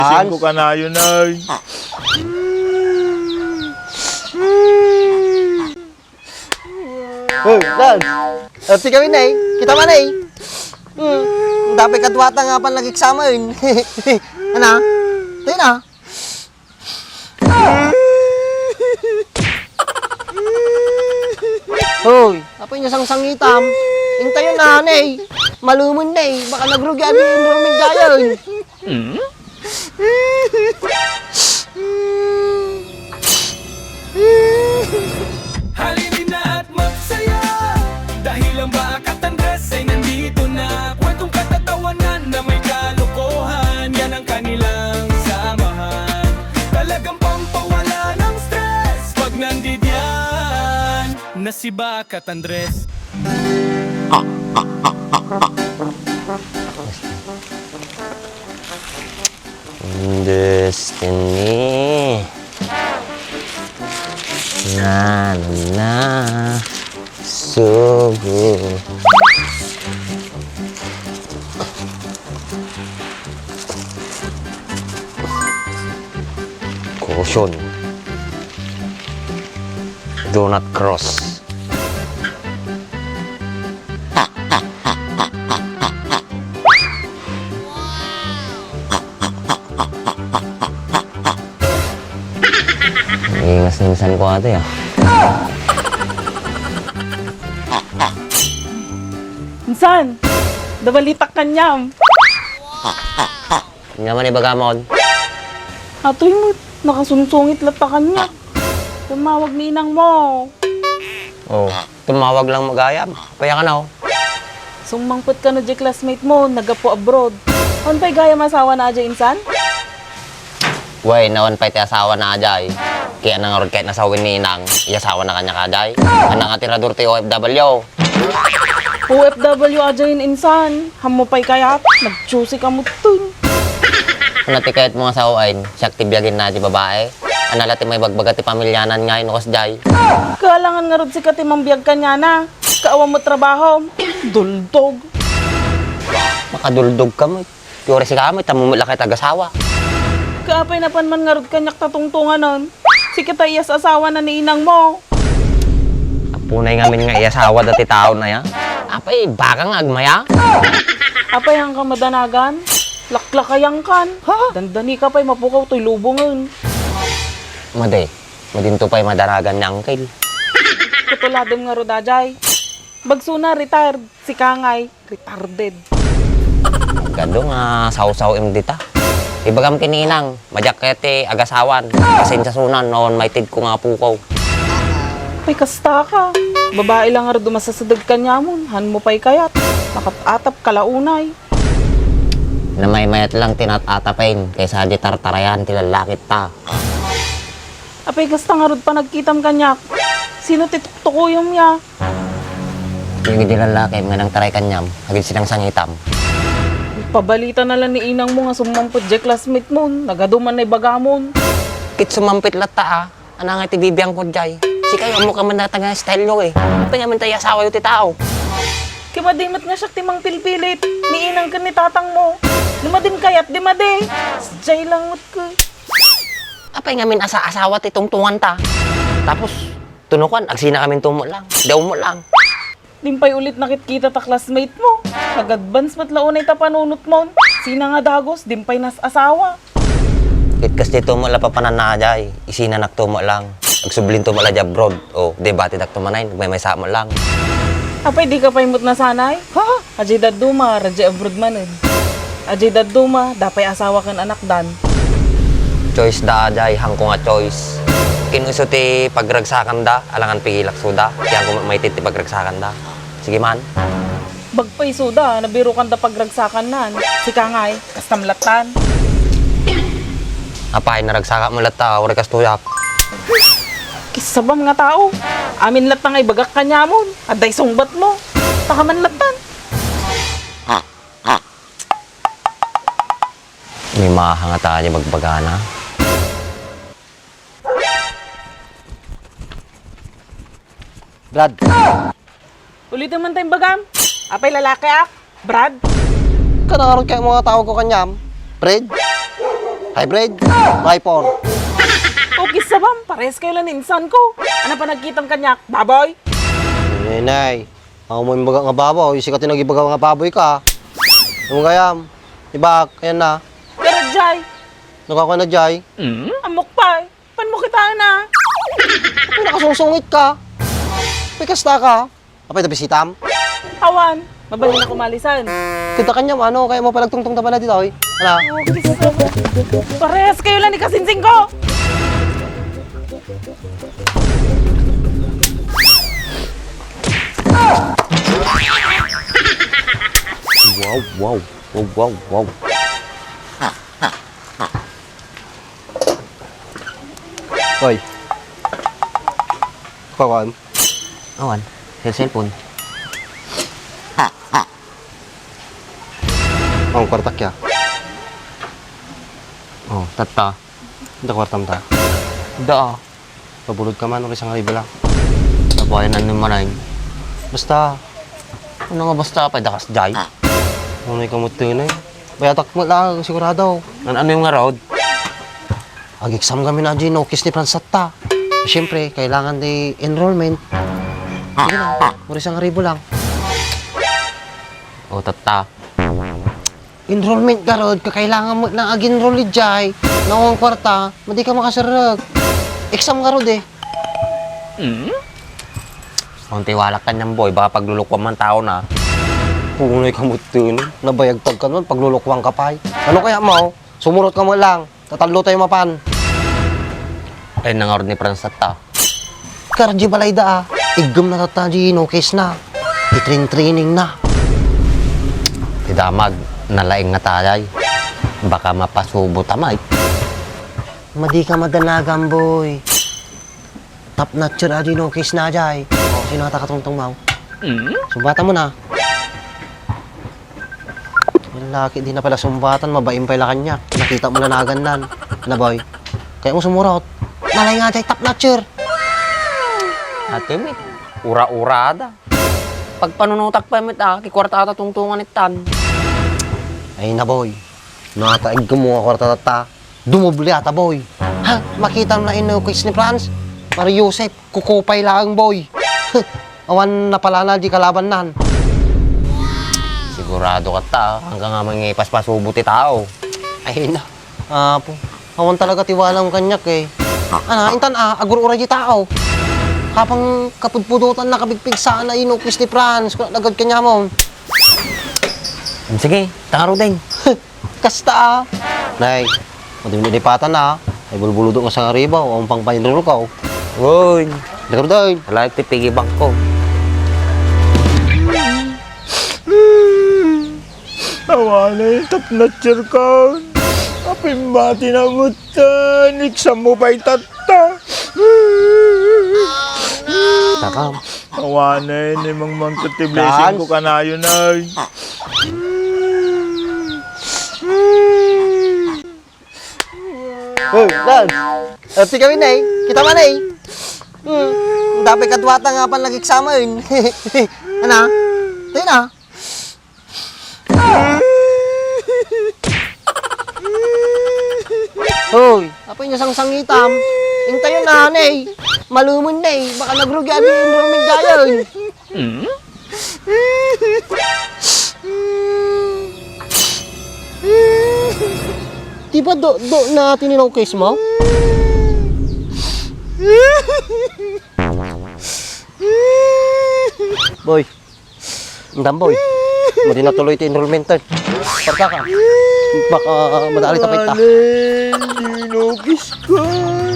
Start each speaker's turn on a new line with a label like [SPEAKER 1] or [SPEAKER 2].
[SPEAKER 1] Singko ka na yun ay.
[SPEAKER 2] Lad, ati kami na eh. Kita man eh. Dapat katwata nga pa nag-eksama yun. Ano? Tayo na. Hoy, apa niya sang sangitam? Intayo na eh. Malumun na eh. Baka nagrugi abi yung duruming gayon.
[SPEAKER 3] Halinin na at magsaya dahil ang Bakat Andres ay nandito na. Kwentong katatawanan na may kalokohan, yan ang kanilang samahan. Talagang pampawala ng stress pag nandidyan na si Bakat Andres.
[SPEAKER 2] Destiny. Na na sugo. Caution. Do not cross. Ingas-ingasan ko ate ah.
[SPEAKER 4] Insan, dabalitak kanyam.
[SPEAKER 2] Naman ibagamon.
[SPEAKER 4] Atoy mo, nakasunsungit lata kanya. Tumawag ni inang mo.
[SPEAKER 2] Oh, tumawag lang magayam. Paya ka na oh.
[SPEAKER 4] Sumangpot ka no di classmate mo, nagapo abroad. On pa'y gaya masawa na adya insan?
[SPEAKER 2] Way, nawan pa'y asawa na ajay. Kaya nang kahit nasawin ni inang, iasawa na kanya kajay. Anang atirador ti OFW.
[SPEAKER 4] OFW adya yun insan. Hamo pa'y kayat, nag-choosy ka mo tun.
[SPEAKER 2] Nati kahit mga sawain, siyak tibiyagin na di babae. Analati may bagbaga ti pamilyanan nga inukos jay.
[SPEAKER 4] Kalangan nga rod si katimang biyag kanya na. Kaawa mo trabaho. Duldog.
[SPEAKER 2] Makaduldog ka mo. Piyore si kamay, tamumula kay tagasawa.
[SPEAKER 4] Kaapay na panman nga rod kanyak tatungtungan nun. Si kita iyas asawa na ni inang mo.
[SPEAKER 2] Apunay ngamin nga iasawa dati tao na ya. Apay, baka nga agmaya.
[SPEAKER 4] Apay ang kamadanagan. Laklakayang kan. Dandani ka pa'y mapukaw to'y lubungan.
[SPEAKER 2] Maday, madinto pa'y madaragan ni Uncle.
[SPEAKER 4] Kutuladom nga rodajay. Bagsuna retired. Si Kangay, retarded.
[SPEAKER 2] Gado nga saw-saw imdita. Ibagam kininang, majakete, agasawan. Pasensya sunan, noon may tid ko nga pukaw.
[SPEAKER 4] Ay kasta ka. Babae lang nga rin dumasasadag kanyamon. Han mo pa'y kayat. Nakatap kalaunay.
[SPEAKER 2] Na may mayat lang tinatatapain, kaysa di tartarayan, tilalakit ta.
[SPEAKER 4] Apay kasta nga rin pa nagkitam kanyak. Sino tituktukuyom niya?
[SPEAKER 2] Yung dilalaki, mga nang taray kanyam, hagid silang sangitam.
[SPEAKER 4] Pabalita na lang ni inang mo nga sumampot di classmate mo. Nagaduman na ibagamon.
[SPEAKER 2] Kit sumampit lata ah, anang iti bibiyang ko jay. Si kayo mo ka man natanga style nyo eh. Panyaman tayo asawa yung titao.
[SPEAKER 4] Kimadimat nga siya timang pilpilit. Ni inang ka ni tatang mo. Lumadin kayat, di madi. Jay lang mo't ko.
[SPEAKER 2] Apay ngamin asawa ti tungtungan ta. Tapos, tunukan, agsina kami tumo lang. Daw mo lang.
[SPEAKER 4] Dimpay ulit nakikita ta classmate mo. Nag-advance matlaunay ta panunot mo. Sina nga dagos, dimpay nas asawa.
[SPEAKER 2] Kit kas dito mo la papanan na jay. Isinanak tumo lang. Agsublin tumo la abroad. O, debate dak tumanay, nagmay-maysa mo lang.
[SPEAKER 4] Apay di ka pa imot na sanay? Ha? Ajay daduma, radya abroad manin. Ajay daduma, dapay asawa kan anak dan.
[SPEAKER 2] Choice da jay, hangko nga choice. Kinuso ti pagragsakan da, alangan pigilak suda. Kaya kung may ti pagragsakan da. Sige man.
[SPEAKER 4] Bagpay suda, nabiro kan da pagragsakan nan. Si Kangay, kastamlatan.
[SPEAKER 2] Apay, naragsaka mo lata, wala kas tuyak.
[SPEAKER 4] Kisabam nga tao. Amin latang ay bagak kanyamon. Aday sungbat mo. Takaman latan.
[SPEAKER 2] May mahangata niya magbagana. Brad.
[SPEAKER 4] Ulit naman tayong bagam. Apay lalaki ak. Brad.
[SPEAKER 2] Kanaroon kayo mga tao ko kanyam. Fred.
[SPEAKER 1] Hybrid? Hyper.
[SPEAKER 4] Okay sa bam, pares kayo lang insan ko. Ano pa nagkitang kanyak, baboy?
[SPEAKER 1] Nay, ako mo yung baga nga baboy. Sikat yung nagibaga nga baboy ka. Ano kayam? Ibak, ayan na.
[SPEAKER 4] Pero Jai,
[SPEAKER 1] Nakaka na, Jai.
[SPEAKER 4] amok pa eh. Pan mo kita na?
[SPEAKER 1] Ako nakasungsungit ka. May kasta ka. Apay, nabisitam.
[SPEAKER 4] Awan, mabali na kumalisan.
[SPEAKER 1] Kita kanya, ano, kaya mo palagtungtong na pala dito, oy. Ano?
[SPEAKER 4] Pares kayo lang ni kasinsing ko.
[SPEAKER 1] Wow. Hoy. Kawan.
[SPEAKER 2] Awan, cellphone.
[SPEAKER 1] Ang kwartak ya.
[SPEAKER 2] Oh, tata.
[SPEAKER 1] Hindi kwartam ta.
[SPEAKER 2] Da.
[SPEAKER 1] Pabulod ka man, isang riba lang.
[SPEAKER 2] Nabuhayan na naman.
[SPEAKER 1] Basta,
[SPEAKER 2] Ano nga basta pa, dakas Jai?
[SPEAKER 1] ano yung kamot na eh. Bayatak mo lang, sigurado.
[SPEAKER 2] Ano yung nga road?
[SPEAKER 1] Ag-exam kami na dyan, no, kiss ni Fransatta. Siyempre, kailangan di enrollment. Sige lang, isang ribo lang.
[SPEAKER 2] Oh, tata.
[SPEAKER 1] Enrollment ka rod, kakailangan mo na ag-enroll ni Jai. Nawang kwarta, madi ka makasarag. Exam ka rod eh.
[SPEAKER 2] Kung tiwala ka niyan, boy, baka paglulukwan man tao na.
[SPEAKER 1] Punay ka mo din. Nabayagtag ka naman, paglulukwang ka pa. Ano kaya mo? Sumurot ka mo lang. Tatalo tayo mapan.
[SPEAKER 2] Ayun na nga rin ni Fransatta.
[SPEAKER 1] Karji balayda ah. Igam na tataji, no case na. Itrain-training na.
[SPEAKER 2] Tidamag, nalaing nga tayay. Baka mapasubo tamay.
[SPEAKER 1] Madi ka madanagan, boy. Top notcher aji, no case na ajay. O, sino ata katungtong mau? Sumbatan mo na. Yung laki, di na pala sumbatan, mabaim pala kanya. Nakita mo na nagandan. Na boy, kaya mo sumurot. Nalay nga jay, top notcher.
[SPEAKER 2] Ate, mit. Ura-ura da. Pag panunutak pa, mit, kikwarta ata tungtungan itan.
[SPEAKER 1] Ay na boy, nakataig ka mo ako ratata. Dumubli ata boy. Ha, makita mo na inukis ni Franz? Mario Joseph, kukupay lang boy. Awan na pala na di kalaban nan.
[SPEAKER 2] Sigurado ka ta, hanggang nga mga ipaspasubo ti tao.
[SPEAKER 1] Ay na, po. Awan talaga tiwalang kanyak eh. Ana, intan agur-ura di tao. Kapang kapudpudutan na kabigpig sana inukis ni Franz. Kung nagad kanya mo.
[SPEAKER 2] Sige, tangaro din.
[SPEAKER 1] Kasta Nay, madimilipatan na. Ay bulbuludo nga sa ribaw. Ang pang painrol ka.
[SPEAKER 2] Uy,
[SPEAKER 1] Lakar doon.
[SPEAKER 2] like ti piggy bank ko.
[SPEAKER 5] Awala yung top notcher ka. Apimbati na mo ta. Niksam mo pa'y tata.
[SPEAKER 1] Takam.
[SPEAKER 5] Awana yun yung mga blessing ko kanayo na.
[SPEAKER 1] Oh, Dan. Ati kami na Kita man Dapat kadwata nga pa nag-exama yun. Ano? Tayo na. Hoy, apa niya sang-sangitam? Intayo na, nay. Malumun na Baka nagrugyan yung enrollment gayon. Diba do natin yung case mo? Boy. Andam boy. Madi na tuloy ito enrollment to. Parta ka. Baka madali tapay ta.
[SPEAKER 5] Dinugis ka.